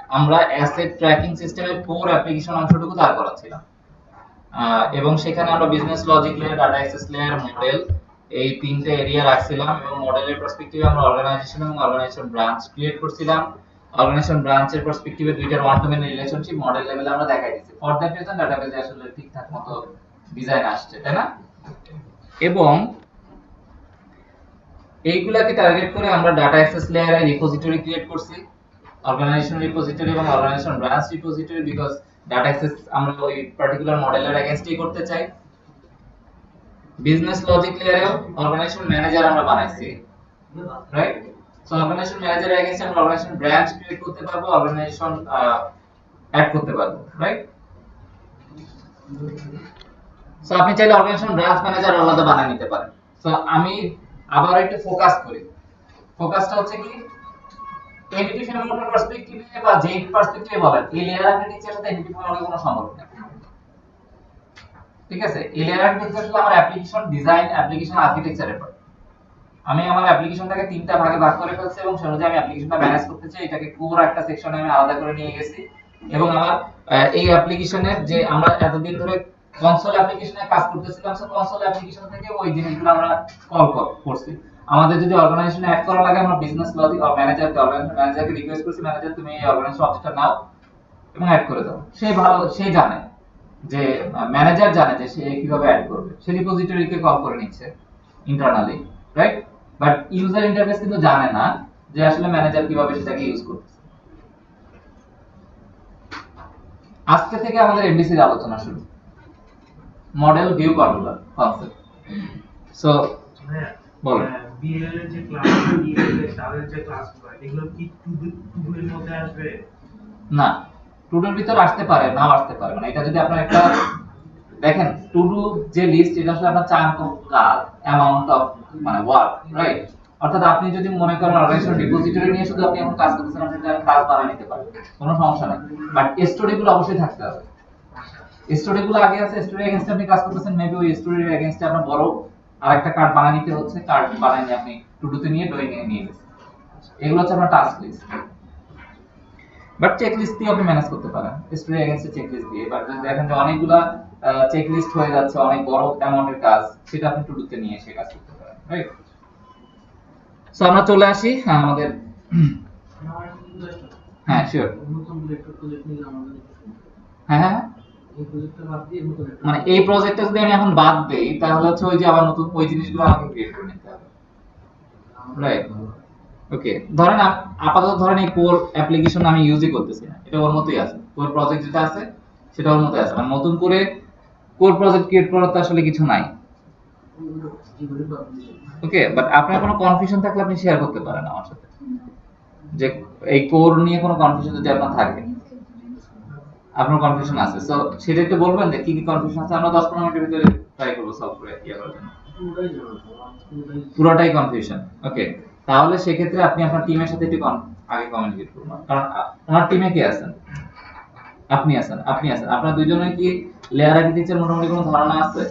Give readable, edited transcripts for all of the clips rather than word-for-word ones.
আমরা asset tracking সিস্টেমের core application অংশটুকু দাঁড় করাচ্ছিলাম, এবং সেখানে আমরা business logic layer, data access layer, model এই তিনটে এরিয়া রাখছিলাম এবং মডেলের পার্সপেক্টিভে আমরা অর্গানাইজেশন এবং অর্গানাইজেশন ব্রাঞ্চ ক্রিয়েট করছিলাম। অর্গানাইজেশন ব্রাঞ্চের পার্সপেক্টিভে দুইটার one to many relationship model লেভেলে আমরা দেখাই দিয়েছি। ফর দ্যাট রিজন ডাটাবেজে আসলে ঠিকঠাক মতো ডিজাইন আসছে, তাই না? এবং এইগুলাকে টার্গেট করে আমরা ডাটা অ্যাক্সেস লেয়ারে রিপোজিটরি ক্রিয়েট করছি, অর্গানাইজেশন রিপোজিটরি এবং organisation branch repository, because data access আমরা ওই পার্টিকুলার মডেলের এগেইনস্টই করতে চাই। বিজনেস লজিক লেয়ারেও অর্গানাইজেশন ম্যানেজার আমরা বানাইছি, রাইট? সো অর্গানাইজেশন ম্যানেজারের এগেইনস্টে আমরা অর্গানাইজেশন ব্রাঞ্চ ক্রিয়েট করতে পারবো, অর্গানাইজেশন অ্যাড করতে পারবো, রাইট? সো আপনি চাইলে অর্গানাইজেশন ব্রাঞ্চ ম্যানেজার আলাদা বানিয়ে নিতে পারেন। সো আমি আবার একটু ফোকাস করি। ফোকাসটা হচ্ছে কি, এন্টিটি ফ্রেমওয়ার্কের পার্সপেক্টিভে বা যে পার্সপেক্টিভে বলেন, এই লেয়ার আর্কিটেকচারের সাথে এন্টিটি ফ্রেমওয়ার্কের কোনো সম্পর্ক নেই, ঠিক আছে? এই লেয়ার আর্কিটেকচার হলো আমার অ্যাপ্লিকেশন ডিজাইন, অ্যাপ্লিকেশন আর্কিটেকচারের পার্ট। আমি আমার অ্যাপ্লিকেশনটাকে তিনটা ভাগে ভাগ করে ফেলছি এবং সেই অনুযায়ী আমি অ্যাপ্লিকেশনটা ম্যানেজ করতে চাই। এটাকে কোর একটা সেকশনে আমি আলাদা করে নিয়ে গেছি এবং আমার এই অ্যাপ্লিকেশনের যে আমরা এতদিন ধরে কনসোল অ্যাপ্লিকেশনে কাজ করতেছিলাম, সো কনসোল অ্যাপ্লিকেশন থেকে ওই জিনিসগুলো আমরা কল করছি। আমাদের যদি অর্গানাইজেশনে অ্যাড করা লাগে, আমরা বিজনেস লজিক আর ম্যানেজারকে রিকোয়েস্ট করছি, ম্যানেজার তুমি এই অর্গানাইজেশন অবজেক্টটা নাও এবং অ্যাড করে দাও। সে জানে যে ম্যানেজার জানে যে সে কিভাবে অ্যাড করবে, সে রিপোজিটরিকে কল করে নিচ্ছে internally, right? But user interface কিন্তু জানে না যে আসলে ম্যানেজার কিভাবে সেটাকে ইউজ করতেছে। আজকে থেকে আমাদের এমভিসি এর আলোচনা শুরু, model view controller concept. So বলো, বিএল এর যে ক্লাস, বিএল এর তাদের যে ক্লাসগুলো, এগুলো কি টু এর মধ্যে আসবে? না, টুডুর ভিতর আসতে পারে, নাও আসতে পারে। মানে এটা যদি আপনার একটা দেখেন, টুডু যে লিস্ট, এটা আসলে আপনার চাঙ্ক অফ কাজ, অ্যামাউন্ট অফ মানে ওয়ার্ক, রাইট? অর্থাৎ আপনি যদি মনে করেন অর্গানাইজেশন রিপোজিটরি নিয়ে শুধু আপনি এখন কাজ করতেছেন, আপনি সেটা কাজ বানিয়ে নিতে পারেন, কোনো সমস্যা নেই। বাট স্টোরিগুলো অবশ্যই থাকতে হবে। স্টোরিগুলো আগে আছে, স্টোরি এগেইনস্টে আপনি কাজ করতেছেন, মেবি ওই স্টোরির এগেইনস্টে আপনার বড় আরেকটা কার্ড বানিয়ে নিতে হচ্ছে, কার্ড বানিয়ে আপনি টুডুতে নিয়ে ড্রয়িং এ নিয়ে গেছেন। এগুলো হচ্ছে আপনার task list. But check list দিয়ে আপনি ম্যানেজ করতে পারেন, স্টোরি এগেইনস্টে চেক লিস্ট দিয়ে। বাট যদি দেখেন যে অনেকগুলা চেক লিস্ট হয়ে যাচ্ছে, অনেক বড় অ্যামাউন্টের কাজ, সেটা আপনি টুডুতে নিয়ে এসে কাজ করতে পারেন, রাইট? সো আমরা চলে আসি আমাদের, হ্যাঁ শিওর, হ্যাঁ মানে এই প্রজেক্টটা যদি আমি এখন বাদ দেই, তাহলে হচ্ছে ওই যে আবার নতুন ওই জিনিসগুলো আমাকে ক্রিয়েট করে নিতে হবে, রাইট? ওকে, ধরেন আপাতত ধরেন এই কোর অ্যাপ্লিকেশন আমি ইউজই করতেছি না, এটা ওর মতোই আছে। কোর প্রজেক্ট যেটা আছে সেটা ওর মতোই আছে, মানে নতুন করে কোর প্রজেক্ট ক্রিয়েট করার তো আসলে কিছু নাই। ওকে, বাট আপনার কোনো কনফিউশন থাকলে আপনি শেয়ার করতে পারেন আমার সাথে, যে এই কোর নিয়ে কোনো কনফিউশন যদি আপনার থাকে, আপনার কনফিউশন আছে, সো সেটা একটু বলবেন যে কি কি কনফিউশন আছে। আমরা 10-15 মিনিটের ভিতরে ট্রাই করব সলভ করে করার জন্য। পুরোটাই কনফিউশন, ওকে। তাহলে সেক্ষেত্রে আপনি আপনার টিমের সাথে একটু আগে কমিউনিকেট করুন, কারণ আপনার টিমে কে আছেন? আপনি আছেন। আপনারা দুইজনের কি লেয়ার আর্কিটেকচার মোটামুটি কোনো ধারণা আছে?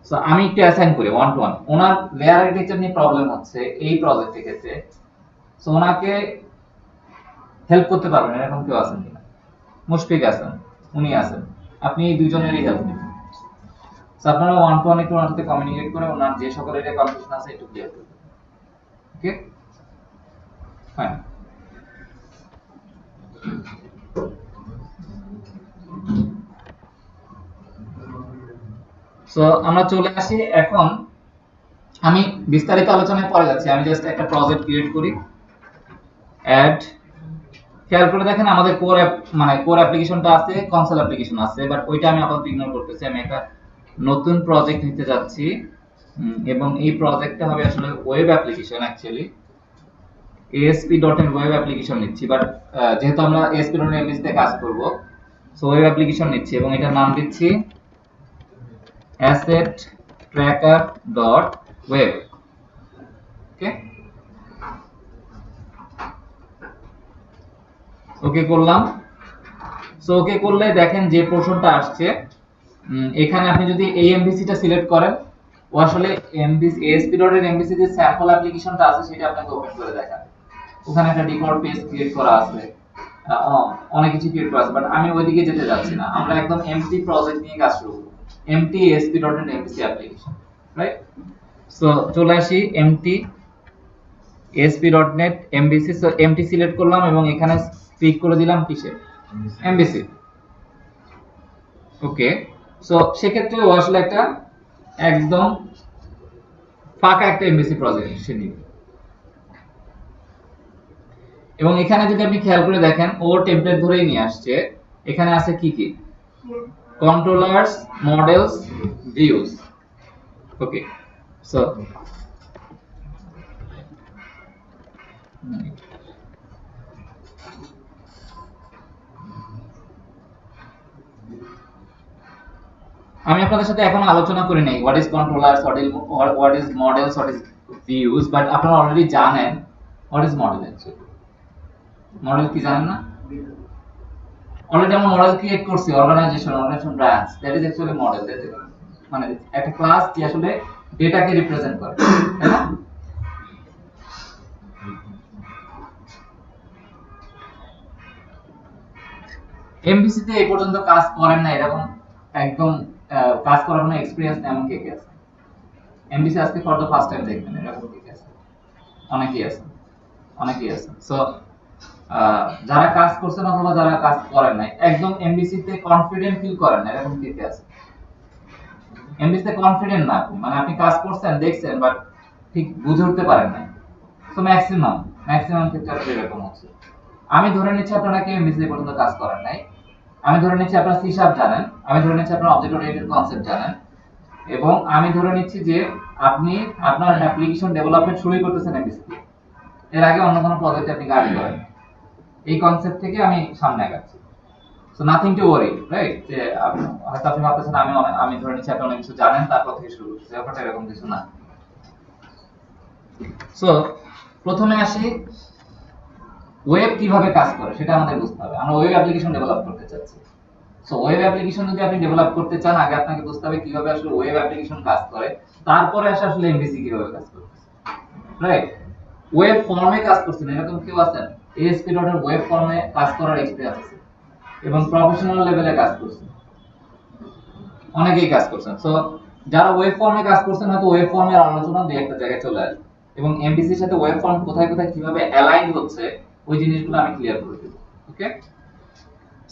সো আমি একটু অ্যাসাইন করি 1 to 1। ওনার লেয়ার আর্কিটেকচার নিয়ে প্রবলেম হচ্ছে এই প্রজেক্টের ক্ষেত্রে, সো ওনাকে হেল্প করতে পারবেন এরকম কেউ আছেন কিনা? মুশফিক আছেন, উনি আছেন, আপনি এই দুইজনেরই হেল্প নিন। সো আপনারা 1 to 1 একটু ওনার সাথে কমিউনিকেট করে ওনার যে সকল এরিয়া কনফিউশন আছে একটু ক্লিয়ার করবেন, ওকে? ফাইন। সো আমরা চলে আসি এখন, আমি বিস্তারিত আলোচনায় পরে যাচ্ছি, আমি জাস্ট একটা প্রজেক্ট ক্রিয়েট করি, অ্যাড। খেয়াল করে দেখেন আমাদের কোর মানে কোর অ্যাপ্লিকেশনটা আছে, কনসোল অ্যাপ্লিকেশন আছে, বাট ওইটা আমি আপাতত ইগনোর করতেছি। আমি একটা নতুন প্রজেক্ট নিতে যাচ্ছি এবং এই প্রজেক্টটা হবে আসলে web application, actually ASP.NET web application নিচ্ছি, বাট যেহেতু আমরা ASP.NET MVC তে কাজ করব, সো ওয়েব অ্যাপ্লিকেশন নিচ্ছি এবং এটার নাম দিচ্ছি asset tracker.web, ওকে? ওকে করলাম। সো ওকে করলে দেখেন যে পোর্শনটা আসছে, এখানে আপনি যদি এই এমভিসিটা সিলেক্ট করেন, ও আসলে এমভিসি ASP.NET MVC যে স্যাম্পল অ্যাপ্লিকেশনটা আছে সেটা আপনাকে ওপেন করে দেখাবে। ওখানে একটা ডিফল্ট পেজ ক্রিয়েট করা আছে, অনেক কিছু ক্রিয়েট করা আছে, বাট আমি ওইদিকে যেতে যাচ্ছি না। আমরা একদম এমটি প্রজেক্ট নিয়ে কাজ শুরু করব, empty ASP.NET MVC application, right? So চলে আসি empty ASP.NET MVC। So empty select করলাম এবং এখানে ক্লিক করে দিলাম কিসে, MVC। ওকে, সো সেক্ষেত্রে ও আসলে একটা একদম ফাঁকা একটা MVC প্রজেক্ট সে নিবে। এবং এখানে যদি আপনি খেয়াল করে দেখেন, ও টেমপ্লেট ধরেই নিয়ে আসছে। এখানে আছে কি কি, controllers, models, views. Okay, so আমি আপনাদের সাথে এখন আলোচনা করি নাই what is controllers, what is models, what is views, but আপনারা অলরেডি জানেন what is model. Actually model কি জানেন না? অলরেডি আমরা মডেল ক্রিয়েট করছি, organisation branch, that is actually model. মানে একটা ক্লাস কি আসলে ডেটাকে রিপ্রেজেন্ট করে, তাই না? এমভিসি তে এই পর্যন্ত কাজ করেন না এরকম একদম কাজ করার কোনো এক্সপেরিয়েন্স এমন কে কে আছে? এমভিসি আজকে ফর দ্য ফার্স্ট টাইম দেখবেন, এরকম কে কে আছে? অনেকেই আছে, অনেকেই আছে। সো যারা কাজ করছেন অথবা যারা কাজ করেন নাই, একদম এমভিসি তে কনফিডেন্ট ফিল করেন না, এরকম কে কে আছে? এমভিসি তে কনফিডেন্ট না আপনি, মানে আপনি কাজ করছেন দেখছেন বাট ঠিক বুঝে উঠতে পারেন না। সো ম্যাক্সিমাম ক্ষেত্রে আসলে এরকম হচ্ছে। আমি ধরে নিচ্ছি আপনারা কেউ এমভিসি পর্যন্ত কাজ করেন নাই। আমি ধরে নিচ্ছি আপনারা সি শার্প জানেন, আমি ধরে নিচ্ছি আপনারা অবজেক্ট ওরিয়েন্টেড কনসেপ্ট জানেন, এবং আমি ধরে নিচ্ছি যে আপনি আপনার অ্যাপ্লিকেশন ডেভেলপমেন্ট শুরুই করতেছেন এমভিসি দিয়ে। এর আগে অন্য কোনো প্রজেক্টে আপনি কাজ করেন। এই কনসেপ্ট থেকে আমি সামনে আগাচ্ছি। So nothing to worry, right? যে হয়তো আপনি ভাবতেছেন আমি ধরে নিচ্ছি আপনি অনেক কিছু জানেন তারপর থেকে শুরু করছি, ব্যাপারটা এরকম কিছু না। সো প্রথমে আসি, ওয়েব কিভাবে কাজ করে সেটা আমাদের বুঝতে হবে। আমরা ওয়েব অ্যাপ্লিকেশন ডেভেলপ করতে চাচ্ছি। সো ওয়েব অ্যাপ্লিকেশন যদি আপনি ডেভেলপ করতে চান, আগে আপনাকে বুঝতে হবে কিভাবে আসলে ওয়েব অ্যাপ্লিকেশন কাজ করে, তারপরে আসলে এমভিসি কিভাবে কাজ করে, রাইট? ওয়েব ফর্মে কাজ করছেন এরকম কেউ আছেন? ASP.NET ওয়েব ফর্মে কাজ করার এক্সপেরিয়েন্স আছে এবং প্রফেশনাল লেভেলে কাজ করছেন, অনেকেই কাজ করছেন। সো যারা ওয়েব ফর্মে কাজ করছেন হয়তো ওয়েব ফর্মের আলোচনা দুই একটা জায়গায় চলে আসবে, এবং এমভিসির সাথে ওয়েব ফর্ম কোথায় কোথায় কিভাবে অ্যালাইন হচ্ছে ওই জিনিসগুলো আমি ক্লিয়ার করে দেব। ওকে,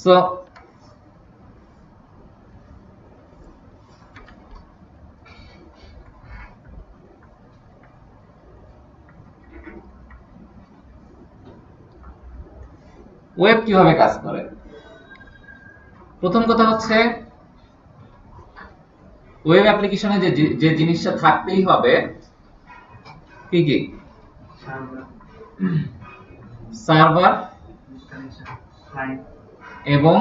সো ওয়েব কিভাবে কাজ করে? প্রথম কথা হচ্ছে ওয়েব অ্যাপ্লিকেশনে যে জিনিসটা থাকতেই হবে কি কি, সার্ভার এবং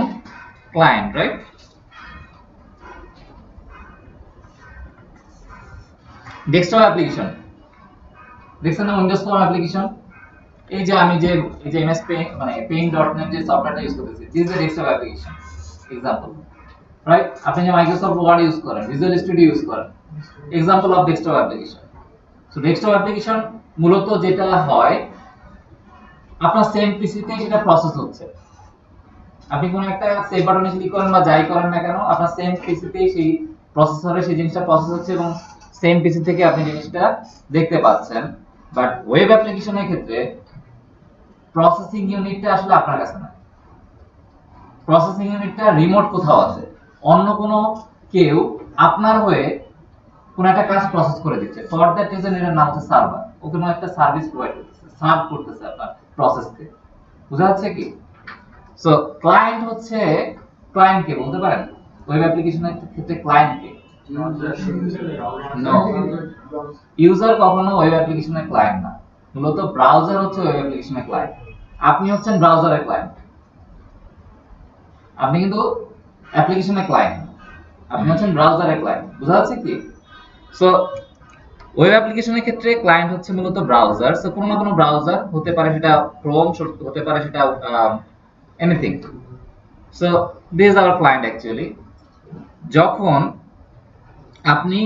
ক্লায়েন্ট, রাইট? ডেস্কটপ অ্যাপ্লিকেশন দেখছেন না, উইন্ডোজ ফর্ম অ্যাপ্লিকেশন। এই যে আমি যে এমএস মানে paint.net যে সফটওয়্যারটা ইউজ করতেছি, this is a desktop application example, right? আপনি যে মাইক্রোসফট ওয়ার্ড ইউজ করেন, ভিজুয়াল স্টুডিও ইউজ করেন, example of desktop application. So desktop application মূলত যেটা হয়, আপনার সেম পিসিতে সেটা প্রসেস হচ্ছে। আপনি কোনো একটা সেভ বাটনে ক্লিক করেন বা যাই করেন না কেন, আপনার সেম পিসিতে সেই প্রসেসরে সেই জিনিসটা প্রসেস হচ্ছে এবং সেম পিসি থেকে আপনি জিনিসটা দেখতে পাচ্ছেন। বাট ওয়েব অ্যাপ্লিকেশনের ক্ষেত্রে প্রসেসিং ইউনিটটা আসলে আপনার কাছে না, প্রসেসিং ইউনিটটা রিমোট কোথাও আছে, অন্য কোনো কেউ আপনার হয়ে কোনো একটা কাজ প্রসেস করে দিচ্ছে। ফর দ্যাট রিজন এর নাম হচ্ছে সার্ভার। ও কোনো একটা সার্ভিস প্রোভাইড করতেছে, সার্ভ করতেছে আপনার প্রসেসকে। বুঝা যাচ্ছে কি? সো ক্লায়েন্ট হচ্ছে, ক্লায়েন্ট কে বলতে পারেন ওয়েব অ্যাপ্লিকেশনের ক্ষেত্রে? ক্লায়েন্ট কে? নো, ইউজার কখনো ওয়েব অ্যাপ্লিকেশনের ক্লায়েন্ট না। মূলত ব্রাউজার হচ্ছে ওয়েব অ্যাপ্লিকেশনের ক্লায়েন্ট। আপনি হচ্ছেন ব্রাউজারের ক্লায়েন্ট, আপনি কিন্তু অ্যাপ্লিকেশনের ক্লায়েন্ট, আপনি হচ্ছেন ব্রাউজারের ক্লায়েন্ট। বুঝা যাচ্ছে কি? সো ওয়েব অ্যাপ্লিকেশনের ক্ষেত্রে ক্লায়েন্ট হচ্ছে মূলত ব্রাউজার। সো কোনো না কোনো ব্রাউজার হতে পারে, সেটা ক্রোম হতে পারে, সেটা anything. So this is our client actually. যখন আপনি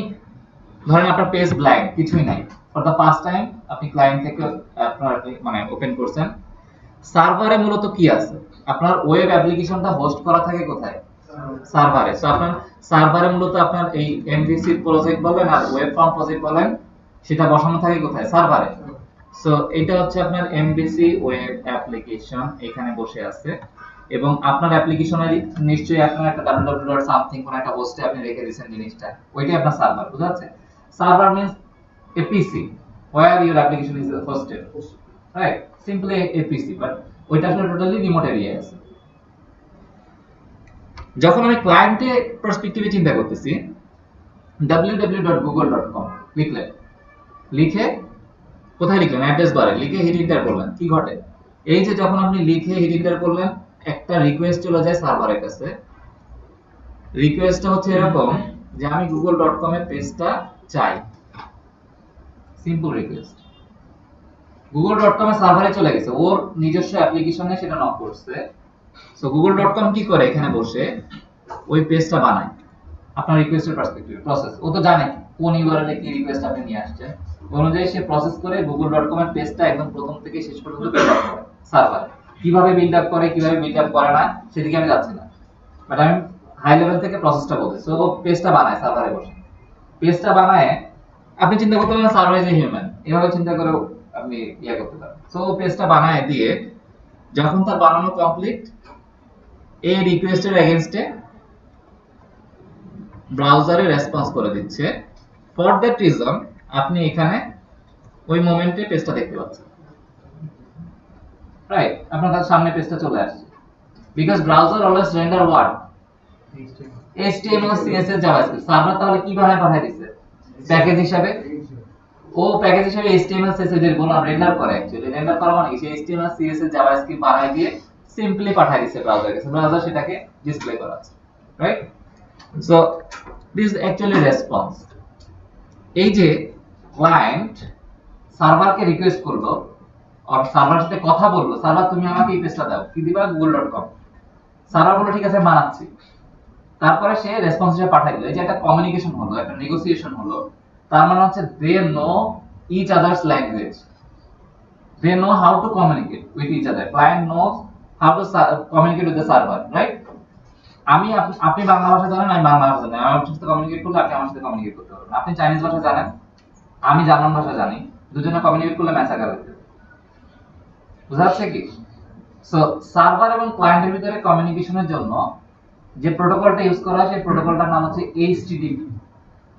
ধরেন আপনার পেজ ব্ল্যাঙ্ক, কিছুই নাই, ফর দ্য ফার্স্ট টাইম আপনি ক্লায়েন্ট থেকে আপনার মানে ওপেন করছেন, সার্ভারে মূলত কি আছে? আপনার ওয়েব অ্যাপ্লিকেশনটা হোস্ট করা থাকে কোথায়? সার্ভারে। সো আপনার সার্ভারে মূলত আপনার এই এমভিসি প্রজেক্ট বলেন আর ওয়েব ফর্ম প্রজেক্ট বলেন, সেটা বসানো থাকে কোথায়? সার্ভারে। সো এটা হচ্ছে আপনার এমভিসি ওয়েব অ্যাপ্লিকেশন, এখানে বসে আছে। এবং আপনার অ্যাপ্লিকেশনের নিশ্চয়ই আপনার একটা www.something কোন একটা হোস্টে আপনি রেখে দিয়েছেন জিনিসটা, ওইটাই আপনার সার্ভার, বুঝা যাচ্ছে? Server means a PC where your application is hosted, right? Simply a PC, but ওইটা আসলে টোটালি রিমোট এরিয়া আছে। যখন আমি ক্লায়েন্টে পার্সপেক্টিভে চিন্তা করতেছি, www.google.com লিখলেন, লিখে কোথায় লিখলেন? অ্যাড্রেস বারে লিখে হিট এন্টার করলেন, কি ঘটে? এই যে যখন আপনি লিখে হিট এন্টার করলেন, একটা রিকোয়েস্ট চলে যায় সার্ভারের কাছে। রিকোয়েস্টটা হচ্ছে এরকম যে আমি google.com এর পেজটা চাই, সিম্পল রিকোয়েস্ট। google.com এর সার্ভারে চলে গেছে, ওর নিজস্ব অ্যাপ্লিকেশনে সেটা নক করছে। সো google.com কি করে? এখানে বসে ওই পেজটা বানায় আপনার রিকোয়েস্টের পার্সপেক্টিভ প্রসেস। ও তো জানে কোন ইউআরএল এ কি রিকোয়েস্ট আপনি নিয়ে আসছেন, ওই অনুযায়ী সে প্রসেস করে google.com এর পেজটা একদম প্রথম থেকে শেষ পর্যন্ত বিল্ড আপ করে সার্ভারে। কিভাবে বিল্ড আপ করে, কিভাবে বিল্ড আপ করে না, সেদিকে আমি যাচ্ছি না, বাট আমি হাই লেভেল থেকে প্রসেসটা বলছি। সো ও পেজটা বানায় সার্ভারে বসে, পেজটা বানায়। আপনি চিন্তা করতে পারেন সার্ভার ইজ এ হিউম্যান, এভাবে চিন্তা করে আপনি ইয়া করতে পারেন। সো পেজটা বানায় দিয়ে যখন তার বানানো কমপ্লিট, এই রিকোয়েস্টের এগেইনস্টে ব্রাউজারে রেসপন্স করে দিচ্ছে। ফর দ্যাট রিজন আপনি এখানে ওই মোমেন্টে পেজটা দেখতে পাচ্ছেন, রাইট? আপনার কাছে সামনে পেজটা চলে আসছে, because browser always render what? HTML CSS JavaScript. Server তাহলে কি বানায় পাঠিয়ে দিচ্ছে প্যাকেজ হিসাবে? ও প্যাকেজ হিসাবে HTML CSS এর বললাম রেন্ডার করে, অ্যাকচুয়ালি রেন্ডার করা মানে কি? সে HTML CSS জাভাস্ক্রিপ্ট বানায় দিয়ে সিম্পলি পাঠিয়ে দিচ্ছে ব্রাউজারের কাছে, ব্রাউজার সেটাকে ডিসপ্লে করাচ্ছে, right? So this actually response. এই যে ক্লায়েন্ট সার্ভারকে রিকোয়েস্ট করলো আর সার্ভারের সাথে কথা বললো, সার্ভার তুমি আমাকে এই পেজটা দাও, কি দিবা? google.com। সার্ভার বলল ঠিক আছে বানাচ্ছি, তারপরে সে রেসপন্স হিসেবে পাঠিয়ে দিল। এই যে একটা কমিউনিকেশন হলো, একটা নেগোসিয়েশন হলো, তার মানে হচ্ছে they know each others language, they know how to communicate with each other. Client knows how to communicate with the server, right? আমি আপনি বাংলা ভাষা জানেন, আমি বাংলা ভাষা জানি, আমি আপনার সাথে কমিউনিকেট করলে আপনি আমার সাথে কমিউনিকেট করতে পারবেন। আপনি চাইনিজ ভাষা জানেন, আমি জার্মান ভাষা জানি, দুজনে কমিউনিকেট করলে ম্যাসাকার হতে, বুঝা যাচ্ছে কি? সো সার্ভার এবং ক্লায়েন্টের ভিতরে কমিউনিকেশনের জন্য যে প্রোটোকলটা ইউজ করা হয়, সেই প্রোটোকলটার নাম হচ্ছে HTTP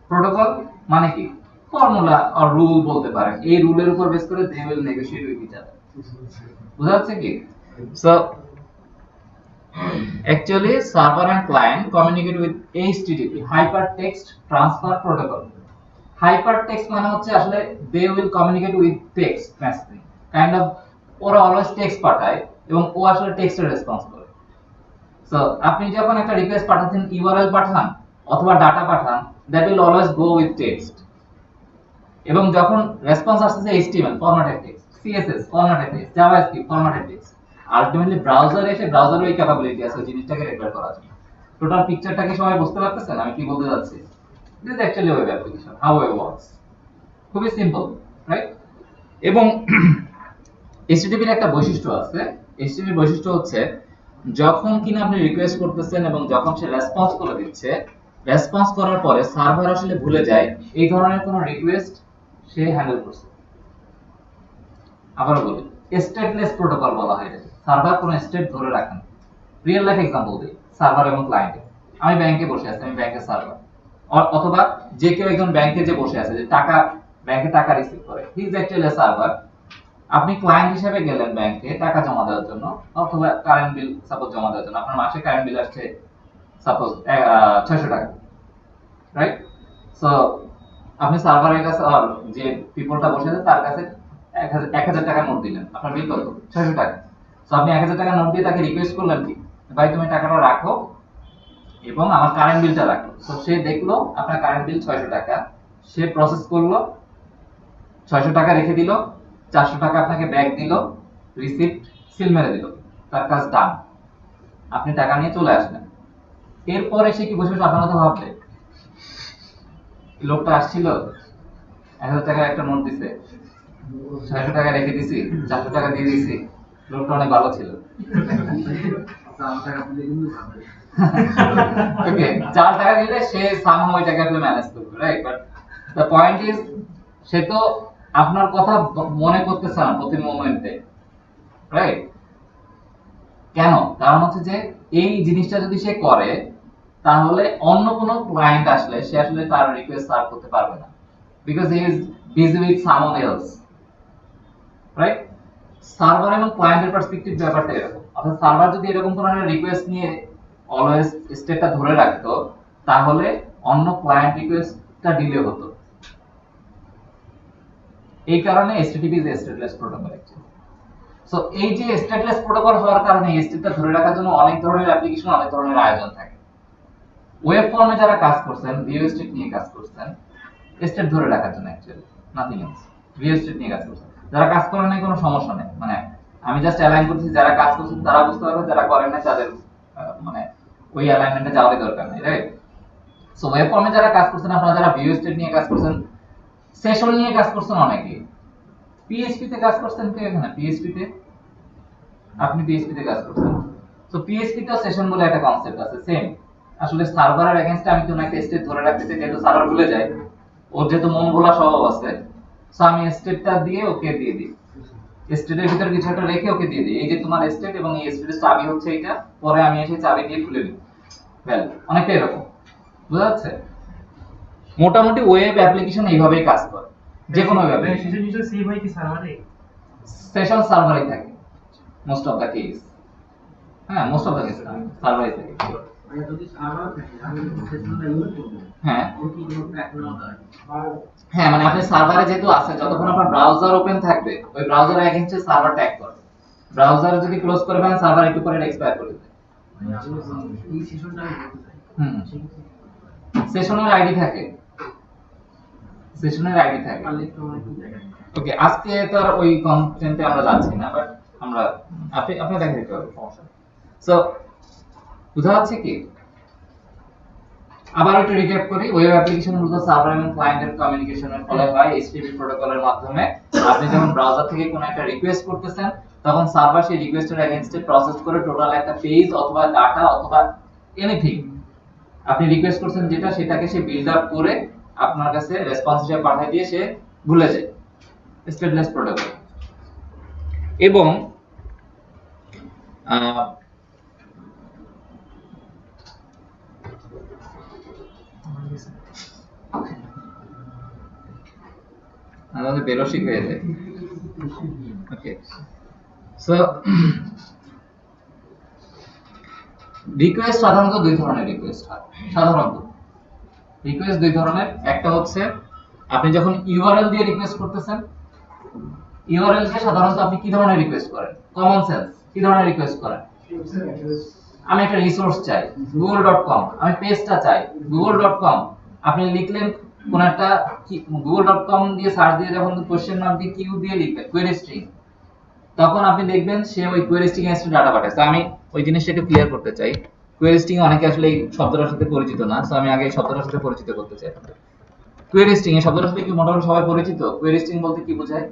প্রোটোকল। মানে কি? ফর্মুলা আর রুল বলতে পারেন। এই রুলের উপর বেস করে they will negotiate with each other, বুঝা যাচ্ছে কি? So actually server and client communicate with HTTP, hypertext transfer protocol. Hypertext মানে হচ্ছে আসলে they will communicate with text messaging, kind of ওরা অলওয়েজ টেক্সট পাঠায় এবং ও আসলে টেক্সটের রেসপন্স করে। সো আপনি যখন একটা রিকোয়েস্ট পাঠাচ্ছেন, ইউআরএল পাঠান অথবা ডাটা পাঠান, that will always go with text. এবং যখন রেসপন্স আসছে HTML formatted text, CSS formatted text, JavaScript formatted text, ultimately ব্রাউজারে এসে ব্রাউজারের ওই ক্যাপাবিলিটি আছে জিনিসটাকে রেকর্ড করার জন্য। টোটাল পিকচারটাকে সবাই বুঝতে পারতেছেন আমি কি বলতে যাচ্ছি? This is actually web application, how it works. খুবই সিম্পল, রাইট? এবং HTTP এর একটা বৈশিষ্ট্য আছে। HTTP এর বৈশিষ্ট্য হচ্ছে যখন কিনা আপনি রিকোয়েস্ট করতেছেন এবং যখন সে রেসপন্স করে দিচ্ছে, রেসপন্স করার পরে সার্ভার আসলে ভুলে যায় এই ধরনের কোনো রিকোয়েস্ট সে হ্যান্ডেল করছে। আবার বলি, স্টেটলেস প্রোটোকল বলা হয় এটাকে। সার্ভার কোনো স্টেট ধরে রাখেন। রিয়েল লাইফ এক্সাম্পল দিই, সার্ভার এবং ক্লায়েন্টে। আমি ব্যাংকে বসে আছি, আমি ব্যাংকের সার্ভার, অথবা যে কেউ একজন ব্যাংকে যে বসে আছে, যে টাকা ব্যাংকে টাকা রিসিভ করে, he is actually a server. আপনি ক্লায়েন্ট হিসেবে গেলেন ব্যাংকে টাকা জমা দেওয়ার জন্য অথবা কারেন্ট বিল সাপোজ জমা দেওয়ার জন্য। আপনার মাসে কারেন্ট বিল আসছে সাপোজ 600 টাকা, রাইট? সো আপনি সার্ভারের কাছে যে পিপলটা বসে আছে তার কাছে 1000 টাকা নোট দিলেন, আপনার বিল কত? 600 টাকা। সো আপনি 1000 টাকা নোট দিয়ে তাকে রিকোয়েস্ট করলেন কি, ভাই তুমি টাকাটা রাখো এবং আমার কারেন্ট বিলটা রাখো। সো সে দেখলো আপনার কারেন্ট বিল 600 টাকা, সে প্রসেস করলো, 600 টাকা রেখে দিল, 400 টাকা আপনাকে ব্যাক দিল, রিসিপ্ট সিল মেরে দিল, তার কাজ ডান। আপনি টাকা নিয়ে চলে আসলেন। এরপরে সে কি বসে আপনার কথা ভাববে, লোকটা আসছিল 1000 টাকার একটা নোট দিছে, 600 টাকা রেখে দিছি, 400 টাকা দিয়ে দিছি, লোকটা অনেক ভালো ছিল। ওকে, 4 টাকা দিলে সে সামহাও ওই টাকাটা ম্যানেজ করবে, right? But the point is সে তো আপনার কথা মনে করতেছে না প্রতি মোমেন্টে, রাইট? কেন? কারণ হচ্ছে যে এই জিনিসটা যদি সে করে তাহলে অন্য কোনো ক্লায়েন্ট আসলে সে আসলে তার রিকোয়েস্ট সার্ভ করতে পারবে না, because he is busy with someone else, right? Server এবং ক্লায়েন্টের পার্সপেক্টিভ ব্যাপারটা এরকম। অর্থাৎ সার্ভার যদি এরকম ধরনের রিকোয়েস্ট নিয়ে অলওয়েজ স্টেটটা ধরে রাখতো তাহলে অন্য ক্লায়েন্ট রিকোয়েস্টটা ডিলে হতো। এই কারণে HTTP is stateless protocol actually. So এই যে স্টেটলেস প্রোটোকল হওয়ার কারণে এই স্টেটটা ধরে রাখার জন্য অনেক ধরনের অ্যাপ্লিকেশন, অনেক ধরনের আয়োজন থাকে। ওয়েব ফর্মে যারা কাজ করছেন, ভিউ স্টেট নিয়ে কাজ করছেন, স্টেট ধরে রাখার জন্য actually, nothing else. View state নিয়ে কাজ করছেন, যারা কাজ করেন নাই কোনো সমস্যা নেই, মানে আমি জাস্ট অ্যালাইন করছি, যারা কাজ করছেন তারা বুঝতে পারবে, যারা করেন নাই তাদের মানে ওই অ্যালাইনমেন্টে যাওয়ারই দরকার নেই, রাইট? সো ওয়েব ফর্মে যারা কাজ করছেন, আপনারা যারা ভিউ স্টেট নিয়ে কাজ করছেন, সেশন নিয়ে কাজ করছেন, অনেকে পিএইচপি তে কাজ করছেন, কে এখানে পিএইচপি তে? আপনি পিএইচপি তে কাজ করছেন। সো পিএইচপি তে সেশন বলে একটা কনসেপ্ট আছে, সেম। আসলে সার্ভারের এগেইনস্টে আমি কোনো একটা স্টেট ধরে রাখতে চাই, যেহেতু সার্ভার ভুলে যায়, ওর যেহেতু মন ভোলা স্বভাব আছে, সো আমি স্টেটটা দিয়ে ওকে দিয়ে দিই, স্টেটের ভিতর কিছু একটা রেখে ওকে দিয়ে দিই, এই যে তোমার স্টেট এবং এই স্টেটের চাবি হচ্ছে এইটা, পরে আমি এসে চাবি দিয়ে খুলে দিই। ওয়েল, অনেকটা এরকম, বুঝা যাচ্ছে? মোটামুটি ওয়েব অ্যাপ্লিকেশন এইভাবেই কাজ করে, যে কোনো ওয়েব সেশন ইউজার সেভ হয় কি সার্ভারে? সেশন সার্ভারে থাকে মোস্ট অফ দা কেস। হ্যাঁ, মোস্ট অফ দা কেস সার্ভারে থাকে। যদি সার্ভার থাকে আমি সেশনটা ইউজ করব, হ্যাঁ ওর কি কোনো ট্র্যাক নেওয়া যায়? হ্যাঁ, মানে আপনি সার্ভারে যেহেতু আছে, যতক্ষণ আপনার ব্রাউজার ওপেন থাকবে ওই ব্রাউজারের এগেইনস্টে সার্ভার ট্যাগ করে। ব্রাউজার যদি ক্লোজ করে ফেলেন সার্ভার একটু পরে এক্সপায়ার করে দেয়। মানে আসলে এই সেশনটা আমি বলতে চাই। হুম, সেশনের আইডি থাকে, সেশনের আইডি থাকে। পারলে একটু আমার একটু দেখান। ওকে, আজকে তো আর ওই কন্টেন্টে আমরা যাচ্ছি না, বাট আমরা আপনি দেখে দিতে পারবেন, সমস্যা নেই। সো বুঝা যাচ্ছে কি? আবার একটু রিক্যাপ করি, ওয়েব অ্যাপ্লিকেশন মূলত সার্ভার এবং ক্লায়েন্টের কমিউনিকেশনের ফলে হয় HTTP প্রোটোকলের মাধ্যমে। আপনি যখন ব্রাউজার থেকে কোনো একটা রিকোয়েস্ট করতেছেন তখন সার্ভার সেই রিকোয়েস্টের এগেইনস্টে প্রসেস করে টোটাল একটা পেজ অথবা ডাটা অথবা এনিথিং আপনি রিকোয়েস্ট করছেন যেটা, সেটাকে সে বিল্ড আপ করে আপনার কাছে রেসপন্স হিসেবে পাঠিয়ে দিয়ে সে ভুলে যায়, স্টেটলেস প্রোটোকল। এবং আমাদের বেরসিক হয়ে যায়। ওকে, সো রিকোয়েস্ট সাধারণত দুই ধরনের রিকোয়েস্ট হয়। সাধারণত রিকোয়েস্ট দুই ধরনের, একটা হচ্ছে আপনি যখন ইউআরএল দিয়ে রিকোয়েস্ট করতেছেন, ইউআরএল কে সাধারণত আপনি কি ধরনের রিকোয়েস্ট করেন? কমন সেন্স, কি ধরনের রিকোয়েস্ট করেন? আমি একটা রিসোর্স চাই google.com, আমি পেজটা চাই google.com। আপনি লিখলেন কোন একটা google.com দিয়ে সার্চ দিয়ে যখন কোশ্চেন মার্ক দিয়ে কিউ দিয়ে লিখবেন কোয়েরি স্ট্রিং, তখন আপনি দেখবেন সে ওই কোয়েরি স্ট্রিং এর ডাটা পাঠায়। তো আমি ওই জিনিসটা একটু ক্লিয়ার করতে চাই। কোয়েরি স্ট্রিং অনেকে আসলে এই শব্দটার সাথে পরিচিত না, সো আমি আগে এই শব্দটার সাথে পরিচিত করতে চাই। কোয়েরি স্ট্রিং এই শব্দটার সাথে কি মোটামুটি সবাই পরিচিত? কোয়েরি স্ট্রিং বলতে কি বোঝায়?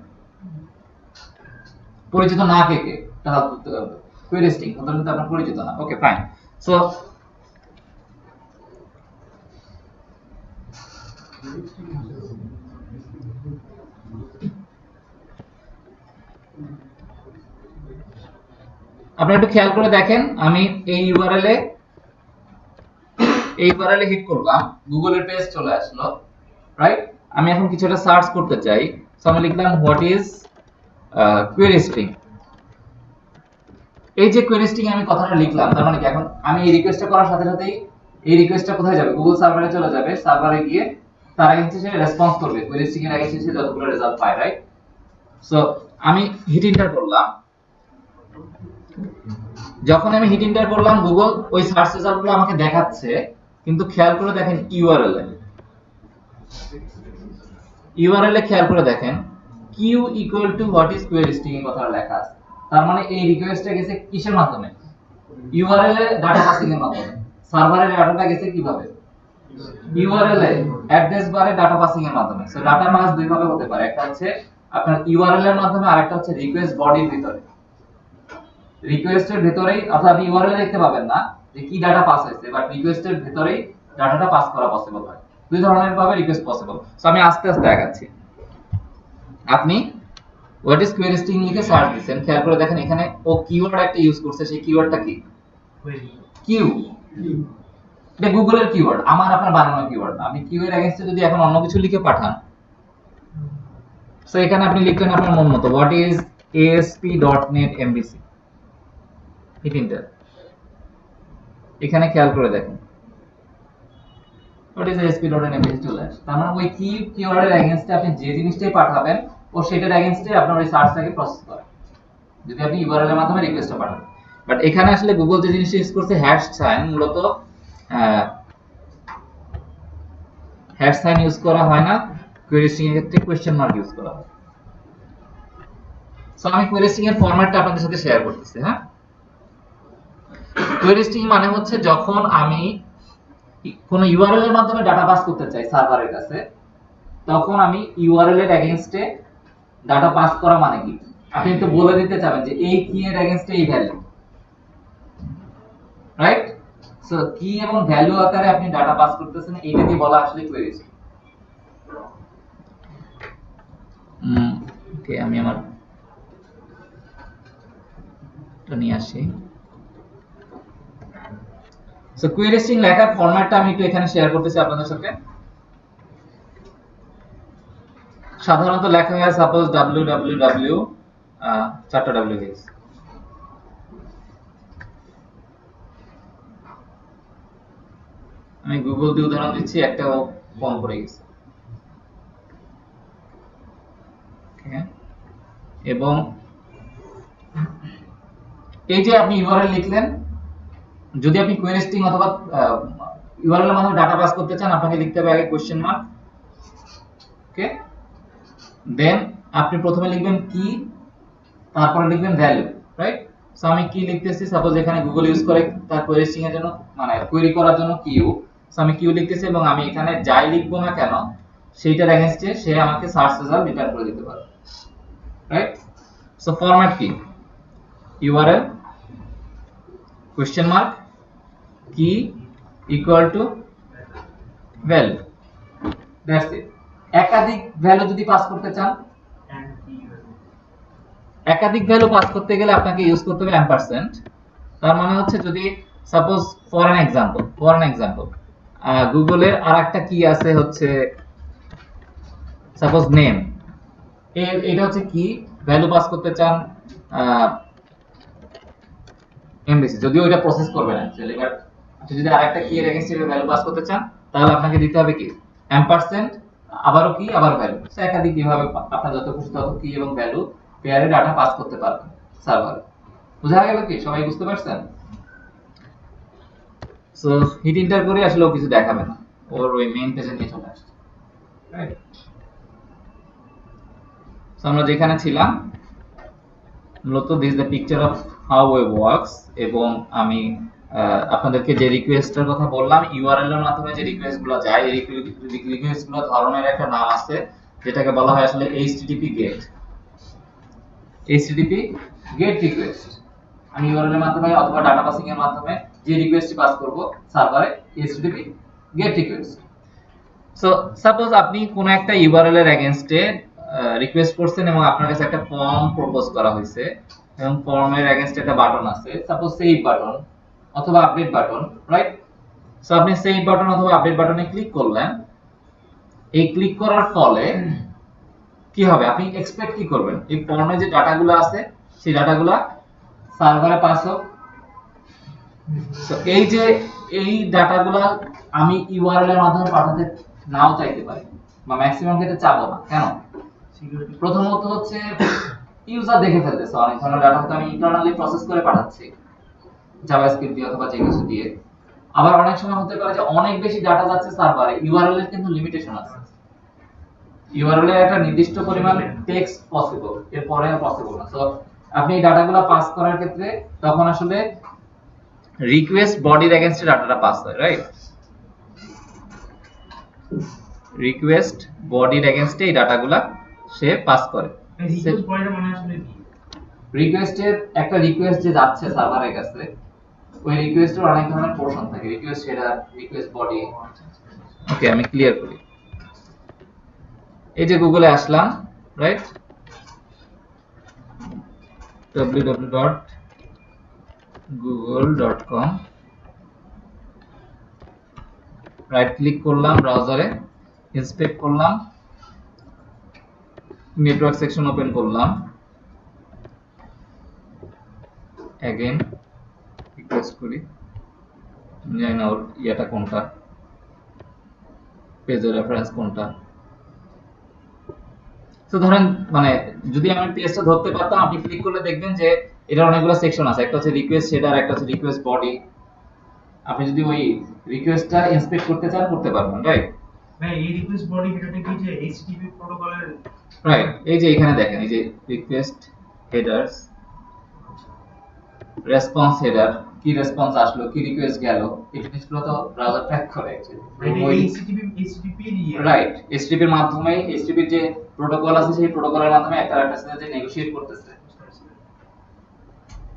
পরিচিত না কে কে তাহলে বুঝতে পারবে। কোয়েরি স্ট্রিং ওটার সাথে আপনার পরিচিত না, ওকে ফাইন। সো আপনি একটু খেয়াল করে দেখেন, আমি এই ইউআরএল এ হিট করলাম, গুগলের পেজ চলে আসলো, রাইট? আমি এখন কিছু একটা সার্চ করতে চাই, সো আমি লিখলাম হোয়াট ইজ কোয়েরি স্ট্রিং। এই যে কোয়েরি স্ট্রিং আমি কথাটা লিখলাম, তার মানে কি এখন আমি এই রিকোয়েস্টটা করার সাথে সাথেই এই রিকোয়েস্টটা কোথায় যাবে? গুগল সার্ভারে চলে যাবে, সার্ভারে গিয়ে তার এগেইনস্টে সে রেসপন্স করবে কোয়েরি স্ট্রিং এর এগেইনস্টে সে যতগুলো রেজাল্ট পায়, রাইট? সো আমি হিট এন্টার করলাম, যখন আমি হিট এন্টার করলাম গুগল ওই সার্চ রেজাল্টগুলো আমাকে দেখাচ্ছে, কিন্তু খেয়াল করে দেখেন ইউআরএল এ খেয়াল করে দেখেন Q equal to what is query string এর কথা লেখা আছে। তার মানে এই রিকোয়েস্টটা গেছে কিসের মাধ্যমে? ইউআরএল এ ডাটা পাসিং এর মাধ্যমে। সার্ভারের ডাটাটা গেছে কিভাবে? ইউআরএল এ অ্যাড্রেস বারে ডাটা পাসিং এর মাধ্যমে। সো ডাটা পাস দুই ভাবে হতে পারে, একটা হচ্ছে আপনার ইউআরএল এর মাধ্যমে, আরেকটা হচ্ছে রিকোয়েস্ট বডির ভিতরে। রিকোয়েস্টের ভেতরেই, অর্থাৎ আপনি ইউআরএল দেখতে পাবেন না যে কি ডাটা পাস হয়েছে, বাট রিকোয়েস্টের ভেতরেই ডাটাটা পাস করা পসিবল হয়। দুই ধরনের ভাবে রিকোয়েস্ট পসিবল। সো আমি আস্তে আস্তে আগাচ্ছি। আপনি হোয়াট ইজ কোয়েরি স্ট্রিং লিখে সার্চ দিবেন, খেয়াল করে দেখেন এখানে ও কিওয়ার্ড একটা ইউজ করছে, সেই কিওয়ার্ডটা কি? কোয়েরি। কিউ। এটা গুগলের কিওয়ার্ড, আমার আপনার বানানো কিওয়ার্ড না। আপনি কিউ এর এগেইনস্টে যদি এখন অন্য কিছু লিখে পাঠান, সো এখানে আপনি লিখলেন আপনার মন মতো what is ASP.NET MVC, hit enter. এখানে খেয়াল করে দেখেন হোয়াট ইজ ASP.NET MVC চলে আসে। তার মানে ওই কিওয়ার্ডের এগেইনস্টে আপনি যে জিনিসটাই পাঠাবেন ও সেটার এগেইনস্টে আপনার ওই সার্চটাকে প্রসেস করে, যদি আপনি ইউআরএল এর মাধ্যমে রিকোয়েস্টটা পাঠান। বাট এখানে আসলে গুগল যে জিনিসটা ইউজ করছে হ্যাশ সাইন, মূলত হ্যাশ সাইন ইউজ করা হয় না, কোয়েরি স্ট্রিং এর ক্ষেত্রে কোয়েশ্চেন মার্ক ইউজ করা হয়। সো আমি কোয়েরি স্ট্রিং এর ফরম্যাটটা আপনাদের সাথে শেয়ার করতেছি। হ্যাঁ, কোয়েরি স্ট্রিং মানে হচ্ছে যখন আমি কোন ইউআরএল এর মাধ্যমে ডাটা পাস করতে চাই সার্ভারের কাছে, তখন আমি ইউআরএল এর এগেইনস্টে ডাটা পাস করা মানে কি, আপনি তো বলে দিতে চাবেন যে এই কি এর এগেইনস্টে এই ভ্যালু, রাইট? সো কি এবং ভ্যালু আকারে আপনি ডাটা পাস করতেছেন, এইটাকে বলা আসলে কোয়েরি স্ট্রিং। ওকে, আমি আমার এটা নিয়ে আসি। সো কোয়েরি স্ট্রিং লেখার ফরম্যাটটা আমি একটু এখানে শেয়ার করতেছি আপনাদের সাথে। সাধারণত লেখা হয় সাপোজ www চারটা w দিয়েছি, আমি গুগল দিয়ে উদাহরণ দিচ্ছি, একটাও কম পড়ে গেছে। এবং এই যে আপনি ইউআরএল লিখলেন, যদি আপনি কোয়েরি স্ট্রিং অথবা ইউআরএল এর মাধ্যমে ডাটা পাস করতে চান, আপনাকে লিখতে হবে আগে কোশ্চেন মার্ক। ওকে, দেন আপনি প্রথমে লিখবেন কি, তারপরে লিখবেন ভ্যালু, রাইট? সো আমি কি লিখতেছি, সাপোজ এখানে গুগল ইউজ করে তার কোয়েরি স্ট্রিং এর জন্য, মানে কোয়েরি করার জন্য কিউ। সো আমি কিউ লিখতেছি এবং আমি এখানে যাই লিখবো না কেন সেইটার এগেইনস্টে সে আমাকে সার্চ রেজাল্ট রিটার্ন করে দিতে পারে, রাইট? সো ফরম্যাট কি, ইউআরএল কোশ্চেন মার্ক কি equal to value, that's it. একাধিক ভ্যালু যদি পাস করতে চান, একাধিক ভ্যালু পাস করতে গেলে আপনাকে ইউজ করতে হবে ampersand। তার মানে হচ্ছে যদি সাপোজ ফর অ্যান এক্সাম্পল গুগলের আরেকটা কি আছে হচ্ছে সাপোজ নেম, এটা হচ্ছে কি, ভ্যালু পাস করতে চান MVC, যদিও এটা প্রসেস করবে না অ্যাকচুয়ালি, বাট আপনি যদি আরেকটা কি এর এগেইনস্টে ভ্যালু পাস করতে চান, তাহলে আপনাকে দিতে হবে কি, ampersand, আবারও কি, আবার ভ্যালু। সো একাধিক কিভাবে আপনার যত খুশি তত কি এবং ভ্যালু পেয়ারে ডাটা পাস করতে পারবেন সার্ভারে। বুঝা গেল কি, সবাই বুঝতে পারছেন? সো হিট এন্টার করে আসলে ও কিছু দেখাবে না, ওর ওই মেইন পেজে নিয়ে চলে আসছে, রাইট? সো আমরা যেখানে ছিলাম, মূলত this the picture of how web works. এবং আমি আপনাদেরকে যে রিকোয়েস্টের কথা বললাম, ইউআরএল এর মাধ্যমে যে রিকোয়েস্টগুলো যায়, এই রিকোয়েস্টগুলো ধরনের একটা নাম আছে, যেটাকে বলা হয় আসলে HTTP get. HTTP get request, আমি ইউআরএল এর মাধ্যমে অথবা ডাটা পাসিং এর মাধ্যমে যে রিকোয়েস্টটি পাস করব সার্ভারে, HTTP get request. So suppose আপনি কোন একটা ইউআরএল এর এগেইনস্টে রিকোয়েস্ট করছেন এবং আপনার কাছে একটা ফর্ম প্রপোজ করা হয়েছে এবং ফর্মের এগেইনস্টে একটা বাটন আছে, সাপোজ সেভ বাটন অথবা আপডেট বাটন, রাইট? সো আপনি সেভ বাটন অথবা আপডেট বাটনে ক্লিক করলেন। এই ক্লিক করার ফলে কি হবে, আপনি এক্সপেক্ট কি করবেন, এই ফর্মে যে ডাটাগুলো আছে সেই ডাটাগুলো সার্ভারে পাস হোক। সো এই যে এই ডাটাগুলো আমি ইউআরএল এর মাধ্যমে পাঠাতে নাও চাইতে পারি, বা ম্যাক্সিমাম ক্ষেত্রে চাবো না। কেন? প্রথমত হচ্ছে ইউজার দেখে ফেলতেছে অনেক ধরনের ডাটা হয়তো আমি ইন্টারনালি প্রসেস করে পাঠাচ্ছি জাভাস্ক্রিপ্ট দিয়ে অথবা যে কিছু দিয়ে। আবার অনেক সময় হতে পারে যে অনেক বেশি ডাটা যাচ্ছে সার্ভারে, ইউআরএল এর কিন্তু লিমিটেশন আছে। ইউআরএল এর একটা নির্দিষ্ট পরিমাণ টেক্সট পসিবল, এর পরে আর পসিবল না। সো আপনি এই ডাটাগুলো পাস করার ক্ষেত্রে তখন আসলে রিকোয়েস্ট বডির এগেইনস্টে ডাটাটা পাস হয়, রাইট? রিকোয়েস্ট বডির এগেইনস্টে এই ডাটাগুলো সে পাস করে। রিকোয়েস্ট বডির মানে আসলে কি? রিকোয়েস্টের একটা রিকোয়েস্ট যে যাচ্ছে সার্ভারের কাছে, ওই রিকোয়েস্টের অনেক ধরনের পোর্শন থাকে, রিকোয়েস্ট হেডার, রিকোয়েস্ট বডি। ওকে, আমি ক্লিয়ার করি। এই যে গুগলে আসলাম, রাইট, www.google.com, রাইট ক্লিক করলাম, ব্রাউজারে ইন্সপেক্ট করলাম, নেটওয়ার্ক সেকশন ওপেন করলাম, অ্যাগেন রিকোয়েস্ট করি, জানি না ওর ইয়াটা কোনটা, পেজের রেফারেন্স কোনটা। তো ধরেন মানে যদি আমি পেজটা ধরতে পারতাম, আপনি ক্লিক করলে দেখবেন যে এটার অনেকগুলো সেকশন আছে, একটা হচ্ছে রিকোয়েস্ট হেডার, একটা হচ্ছে রিকোয়েস্ট বডি। আপনি যদি ওই রিকোয়েস্টটা ইন্সপেক্ট করতে চান করতে পারবেন, রাইট? ভাই এই রিকোয়েস্ট বডি হেডারটা কি যে এইচটিটিপি প্রোটোকলের? রাইট, এই যে এখানে দেখেন, এই যে রিকোয়েস্ট হেডার্স, রেসপন্স হেডার, কি রেসপন্স আসলো, কি রিকোয়েস্ট গেল, এই জিনিসগুলো তো ব্রাউজার ট্র্যাক করে মানে অ্যাকচুয়ালি। এইচটিটিপি দিয়ে রাইট, এইচটিটিপি এর মাধ্যমে, এইচটিটিপি যে প্রোটোকল আছে সেই প্রোটোকলের মাধ্যমে একটা আরেকটার সাথে নেগোশিয়েট করতেছে।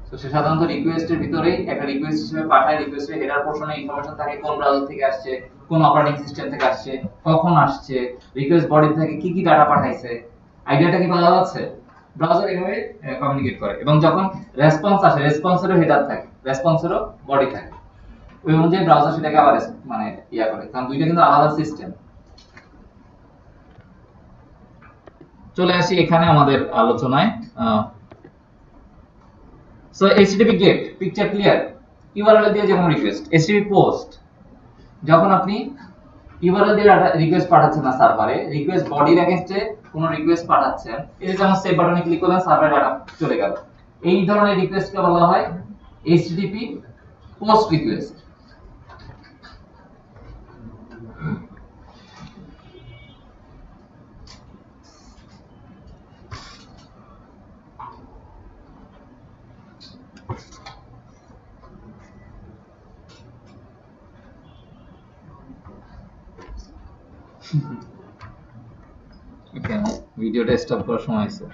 তো সে সাধারণত রিকোয়েস্টের ভিতরেই একটা রিকোয়েস্ট হিসেবে পাঠায়, রিকোয়েস্টের হেডার পোরশনে ইনফরমেশন থাকে, কোন ব্রাউজার থেকে আসছে, কোন অপারেটিং সিস্টেম থেকে আসছে, কখন আসছে, রিকোয়েস্ট বডি থেকে কি কি ডাটা পাঠাইছে, আইডিয়াটা কি পাওয়া যাচ্ছে? ব্রাউজার এভাবে কমিউনিকেট করে। এবং যখন রেসপন্স আসে, রেসপন্সেরও হেডার থাকে, রেসপন্সেরও বডি থাকে, ওই অনুযায়ী ব্রাউজার সেটাকে আবার মানে ইয়া করে, কারণ দুইটা কিন্তু আলাদা সিস্টেম। চলে আসি এখানে আমাদের আলোচনায়। So HTTP get, picture clear, URL দিয়ে যে কোনো রিকোয়েস্ট। এইচটিটিপি পোস্ট, যখন আপনি ইউআরএল দিয়ে রিকোয়েস্ট পাঠাচ্ছেন না সার্ভারে, রিকোয়েস্ট বডির এগেইনস্টে কোনো রিকোয়েস্ট পাঠাচ্ছেন, এই যে যেমন সেভ বাটনে ক্লিক করলেন, সার্ভারে ডাটা চলে গেল, এই ধরনের রিকোয়েস্টকে বলা হয় এইচটিটিপি পোস্ট রিকোয়েস্ট। ওকে, ভিডিওটা স্টপ করার সময় হয়েছে।